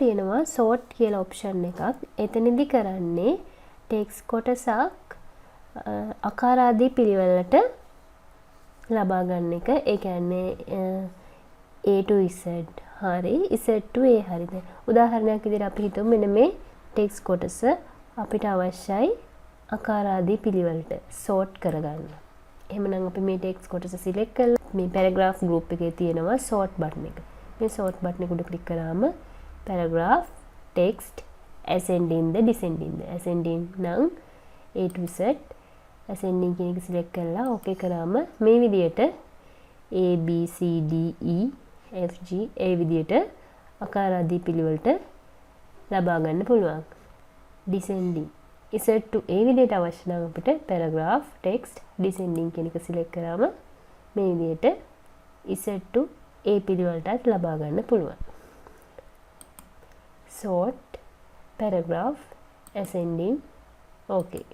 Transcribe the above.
තියෙනවා sort කියලා option එකක්. එතනදි කරන්නේ text කොටසක් ආකාරාදී පිළිවෙලට ලබා ගන්න එක. ඒ කියන්නේ A to Z හරි Z to A හරිද? උදාහරණයක් විදිහට අපි හිතමු මෙන්න මේ text කොටස අපිට අවශ්‍යයි ආකාරාදී පිළිවෙලට sort කරගන්න. එහෙමනම් අපි මේ text කොටස select කරලා මේ paragraph group එකේ තියෙනවා sort button එක. මේ sort button එක උඩ click කරාම paragraph text ascending ද descending ද ascending නම් A to Z ascending කියන එක select කරලා okay කරාම මේ විදියට A B C D E F G ඒ විදියට ආකාරාදී පිළිවෙලට ලබා ගන්න පුළුවන්. descending Z to A විදියට අවශ්‍ය නම් අපිට paragraph text descending කියන එක select කරාම මේ විදියට Z to A පිළිවෙලටත් ලබා ගන්න පුළුවන්. sort paragraph ascending okay